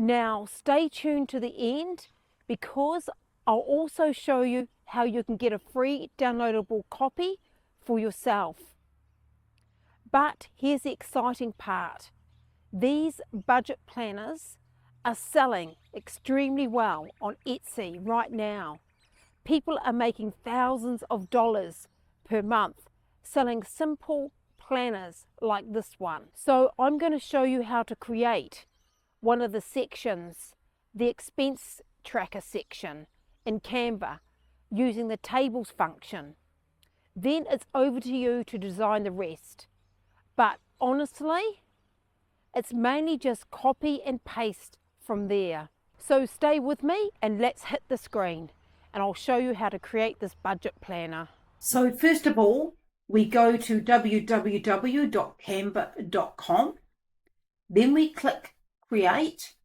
Now stay tuned to the end, because I'll also show you how you can get a free downloadable copy for yourself. But here's the exciting part. These budget planners are selling extremely well on Etsy right now. People are making thousands of dollars per month selling simple planners like this one. So I'm going to show you how to create one of the sections, the expense tracker section in Canva, using the tables function. Then it's over to you to design the rest. But honestly, it's mainly just copy and paste from there. So stay with me and let's hit the screen, and I'll show you how to create this budget planner. So first of all, we go to www.canva.com. Then we click Create.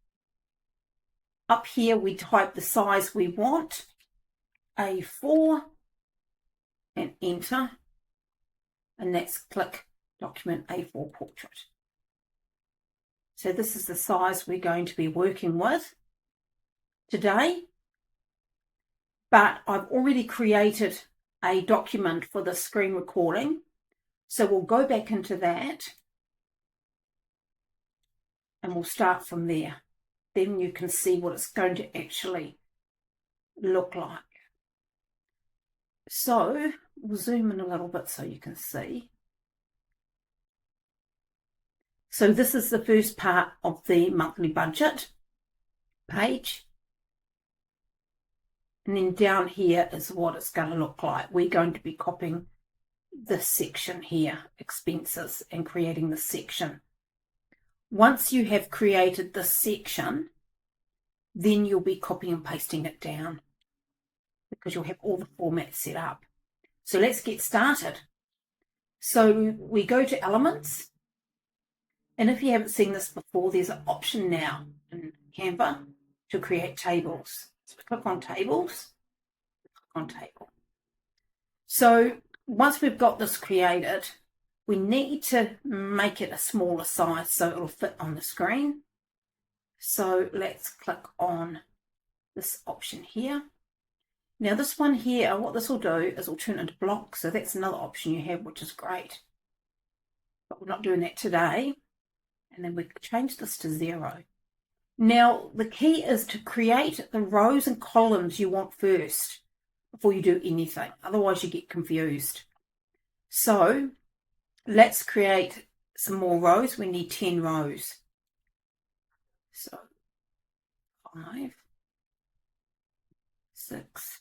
Up here we type the size we want, A4, and enter. And let's click Document A4 Portrait. So this is the size we're going to be working with today. But I've already created a document for the screen recording. So we'll go back into that and we'll start from there. Then you can see what it's going to actually look like. So we'll zoom in a little bit so you can see. So this is the first part of the monthly budget page. And then down here is what it's going to look like. We're going to be copying this section here, expenses, and creating the section. Once you have created this section, then you'll be copying and pasting it down, because you'll have all the formats set up. So let's get started. So we go to Elements, and if you haven't seen this before, there's an option now in Canva to create tables. So we click on Tables, click on Table. So once we've got this created, we need to make it a smaller size so it'll fit on the screen. So let's click on this option here. Now this one here, what this will do is it'll turn into blocks. So that's another option you have, which is great. But we're not doing that today. And then we change this to 0. Now the key is to create the rows and columns you want first before you do anything. Otherwise you get confused. So let's create some more rows. We need 10 rows. So 5, 6,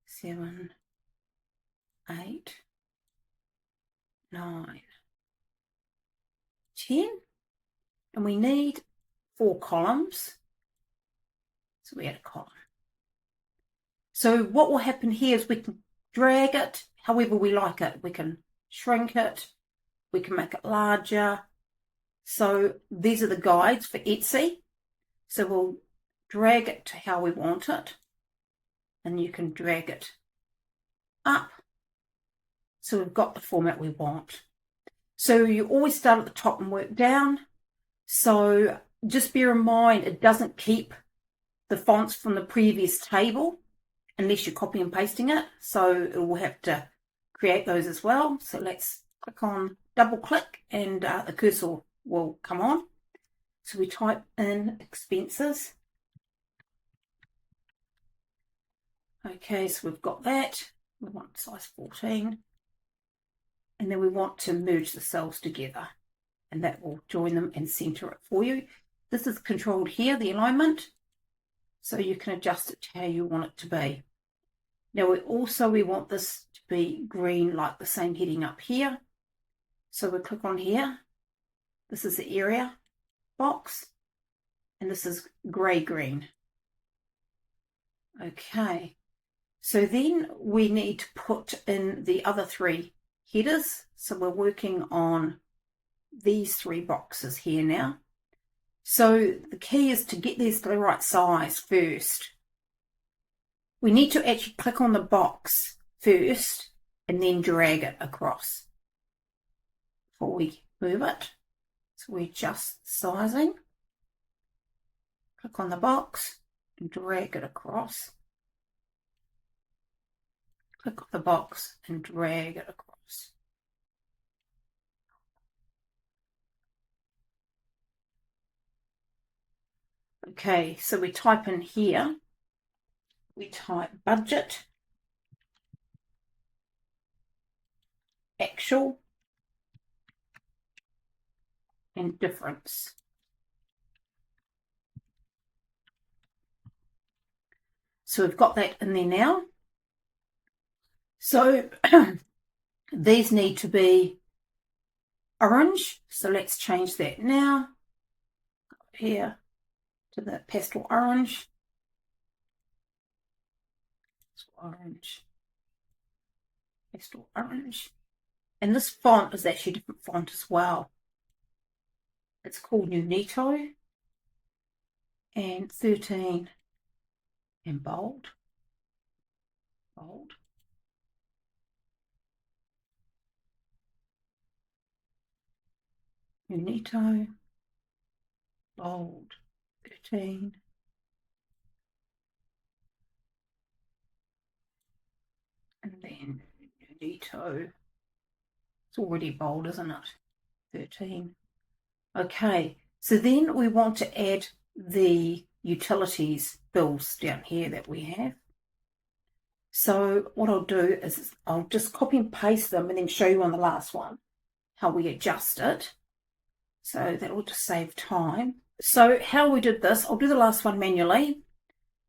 7, 8, 9, 10. And we need 4 columns. So we add a column. So what will happen here is we can drag it however we like it. We can shrink it. We can make it larger. So these are the guides for Etsy. So we'll drag it to how we want it. And you can drag it up. So we've got the format we want. So you always start at the top and work down. So just bear in mind, it doesn't keep the fonts from the previous table unless you're copy and pasting it. So it will have to create those as well. So let's click on, double click, and the cursor will come on. So we type in expenses. Okay, so we've got that. We want size 14. And then we want to merge the cells together, and that will join them and center it for you. This is controlled here, the alignment, so you can adjust it to how you want it to be. Now we want this to be green, like the same heading up here. So we click on here. This is the area box, and this is grey-green. Okay, so then we need to put in the other 3 headers. So we're working on these 3 boxes here now. So the key is to get these the right size first. We need to actually click on the box first and then drag it across before we move it. So we adjust sizing. click on the box and drag it across. Click on the box and drag it across. Okay, so we type in here, we type budget, actual, and difference. So we've got that in there now. So these need to be orange. So let's change that now. Here to the pastel orange. Orange. Pastel orange. And this font is actually a different font as well. It's called Unito. And 13. And bold. Bold. Unito. Bold. 13. And then Unito. It's already bold, isn't it? 13. Okay, so then we want to add the utilities bills down here that we have. So what I'll do is I'll just copy and paste them and then show you on the last one how we adjust it. So that will just save time. So how we did this, I'll do the last one manually.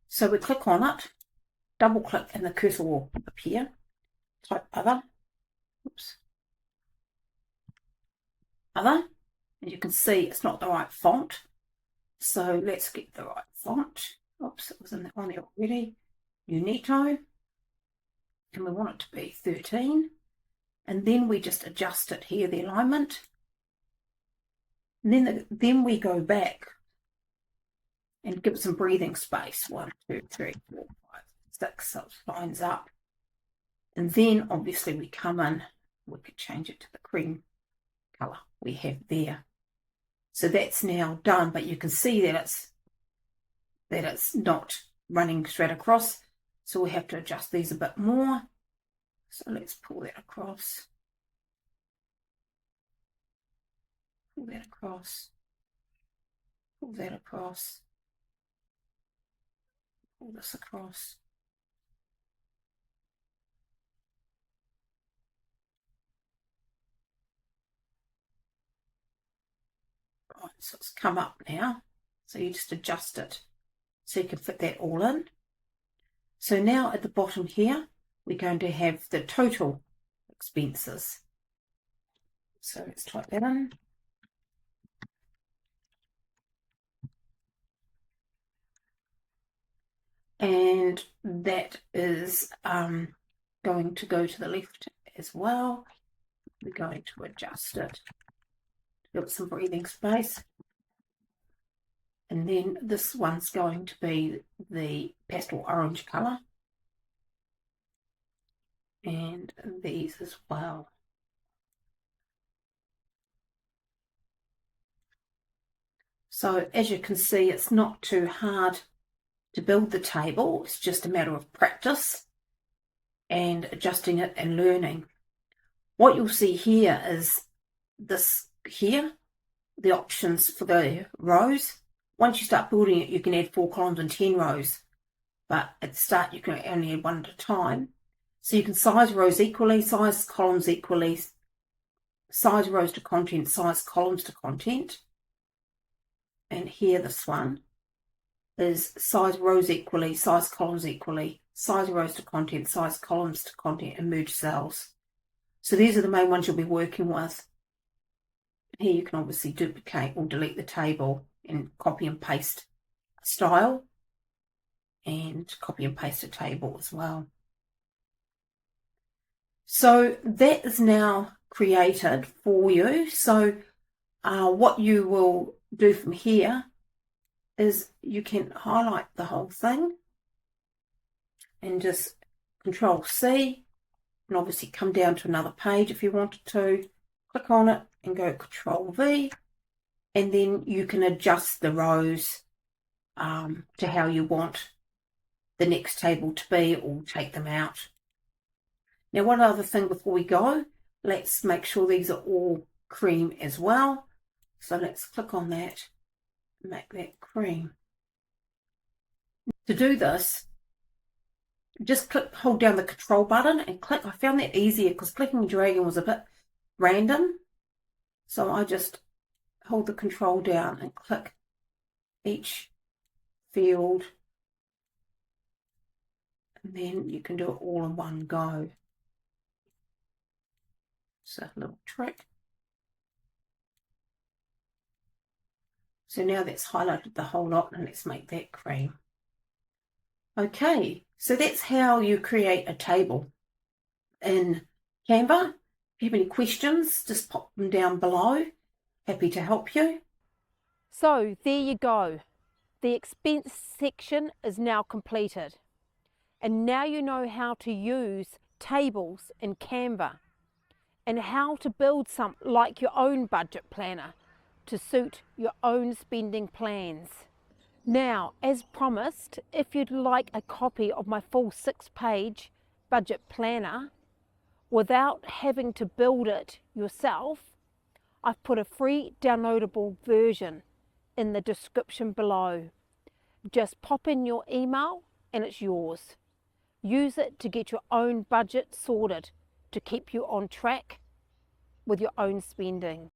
So we click on it, double click and the cursor will appear. Type other. Oops. Other. And you can see it's not the right font. So let's get the right font. Oops, it was in that one there already. Unito. And we want it to be 13. And then we just adjust it here, the alignment. And then we go back and give it some breathing space. 1, 2, 3, 4, 5, 6. So it lines up. And then obviously we come in, we could change it to the cream colour we have there. So that's now done, but you can see that it's not running straight across. So we have to adjust these a bit more. So let's pull that across. Pull that across. Pull that across. Pull this across. Right, so it's come up now. So you just adjust it so you can fit that all in. So now at the bottom here, we're going to have the total expenses. So let's type that in. And that is going to go to the left as well. We're going to adjust it. Give it some breathing space. And then this one's going to be the pastel orange colour. And these as well. So as you can see, it's not too hard to build the table. It's just a matter of practice and adjusting it and learning. What you'll see here is this here, the options for the rows. Once you start building it, you can add 4 columns and 10 rows. But at the start, you can only add 1 at a time. So you can size rows equally, size columns equally, size rows to content, size columns to content. And here, this one is size rows equally, size columns equally, size rows to content, size columns to content, and merge cells. So these are the main ones you'll be working with. Here you can obviously duplicate or delete the table and copy and paste a style and copy and paste a table as well. So that is now created for you. So what you will do from here is you can highlight the whole thing and just Control C and obviously come down to another page if you wanted to. Click on it and go Control V, and then you can adjust the rows to how you want the next table to be, or take them out. Now, one other thing before we go, let's make sure these are all cream as well. So let's click on that, make that cream. To do this, just hold down the control button and click. I found that easier because clicking and dragging was a bit random. So I just hold the control down and click each field. And then you can do it all in one go. It's a little trick. So now that's highlighted the whole lot, and let's make that cream. Okay, so that's how you create a table in Canva. If you have any questions, just pop them down below. Happy to help you. So there you go. The expense section is now completed. And now you know how to use tables in Canva and how to build something like your own budget planner to suit your own spending plans. Now, as promised, if you'd like a copy of my full 6-page budget planner without having to build it yourself, I've put a free downloadable version in the description below. Just pop in your email and it's yours. Use it to get your own budget sorted to keep you on track with your own spending.